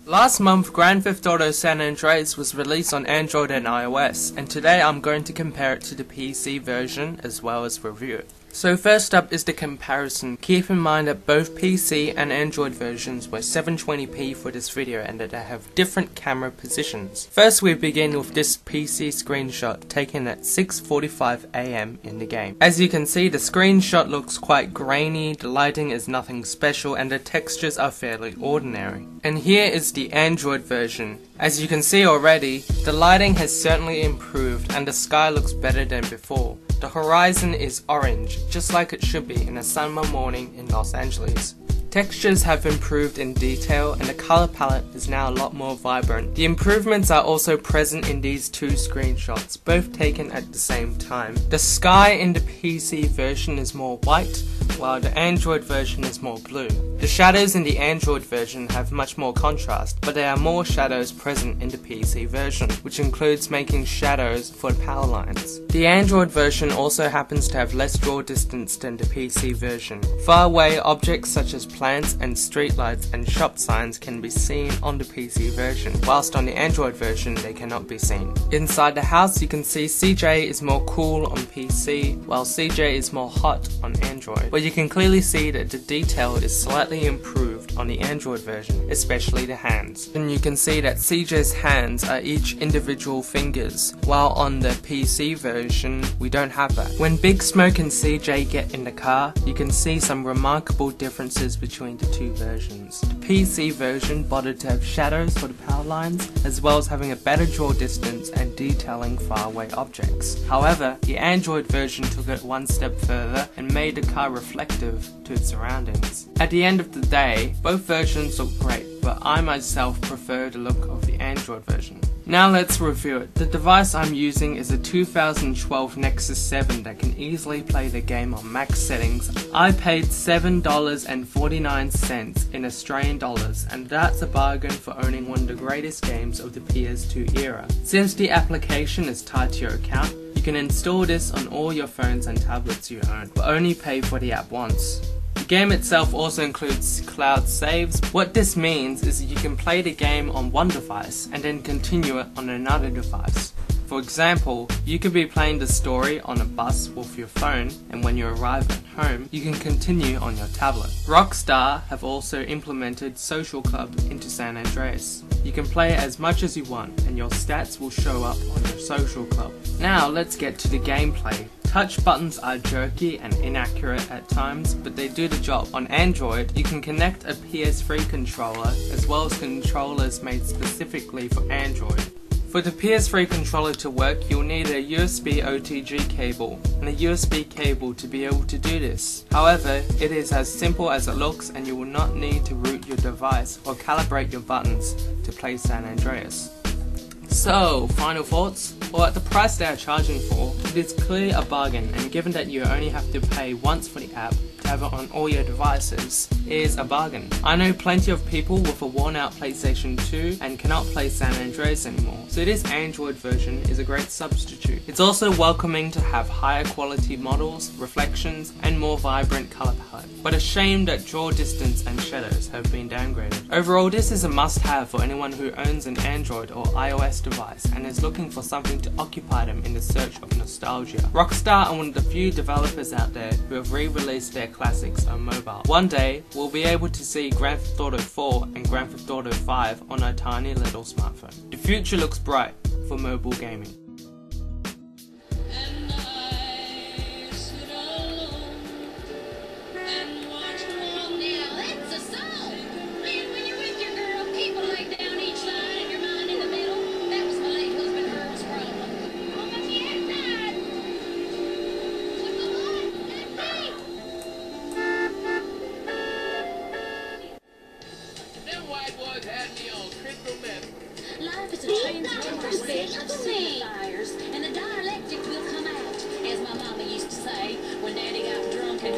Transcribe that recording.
Last month, Grand Theft Auto San Andreas was released on Android and iOS, and today I'm going to compare it to the PC version as well as review it. So first up is the comparison. Keep in mind that both PC and Android versions were 720p for this video and that they have different camera positions. First we begin with this PC screenshot taken at 6:45 AM in the game. As you can see, the screenshot looks quite grainy, the lighting is nothing special and the textures are fairly ordinary. And here is the Android version. As you can see already, the lighting has certainly improved and the sky looks better than before. The horizon is orange, just like it should be in a summer morning in Los Angeles. Textures have improved in detail and the color palette is now a lot more vibrant. The improvements are also present in these two screenshots, both taken at the same time. The sky in the PC version is more white, while the Android version is more blue. The shadows in the Android version have much more contrast, but there are more shadows present in the PC version, which includes making shadows for the power lines. The Android version also happens to have less draw distance than the PC version. Far away objects such as plants and streetlights and shop signs can be seen on the PC version, whilst on the Android version they cannot be seen. Inside the house you can see CJ is more cool on PC, while CJ is more hot on Android. But you can clearly see that the detail is slightly improved on the Android version, especially the hands. And you can see that CJ's hands are each individual fingers, while on the PC version we don't have that. When Big Smoke and CJ get in the car, you can see some remarkable differences between the two versions. The PC version bothered to have shadows for the power lines, as well as having a better draw distance and detailing faraway objects. However, the Android version took it one step further and made the car reflective to its surroundings. At the end of the day, both versions look great, but I myself prefer the look of the Android version. Now let's review it. The device I'm using is a 2012 Nexus 7 that can easily play the game on max settings. I paid $7.49 in Australian dollars, and that's a bargain for owning one of the greatest games of the PS2 era. Since the application is tied to your account, you can install this on all your phones and tablets you own, but only pay for the app once. The game itself also includes cloud saves. What this means is that you can play the game on one device and then continue it on another device. For example, you could be playing the story on a bus with your phone, and when you arrive at home, you can continue on your tablet. Rockstar have also implemented Social Club into San Andreas. You can play as much as you want, and your stats will show up on your Social Club. Now let's get to the gameplay. Touch buttons are jerky and inaccurate at times, but they do the job. On Android, you can connect a PS3 controller as well as controllers made specifically for Android. For the PS3 controller to work, you'll need a USB OTG cable and a USB cable to be able to do this. However, it is as simple as it looks and you will not need to root your device or calibrate your buttons to play San Andreas. So, final thoughts? Well, at the price they are charging for, it is clearly a bargain, and given that you only have to pay once for the app to have it on all your devices, it is a bargain. I know plenty of people with a worn out PlayStation 2 and cannot play San Andreas anymore, so this Android version is a great substitute. It's also welcoming to have higher quality models, reflections, and more vibrant color palette, but a shame that draw distance and shadows have been downgraded. Overall, this is a must-have for anyone who owns an Android or iOS device and is looking for something to occupy them in the search of nostalgia. Rockstar are one of the few developers out there who have re-released their classics on mobile. One day, we'll be able to see Grand Theft Auto 4 and Grand Theft Auto 5 on a tiny little smartphone. The future looks bright for mobile gaming. Life is a transitory state of fires, and the dialectic will come out, as my mama used to say when Daddy got drunk and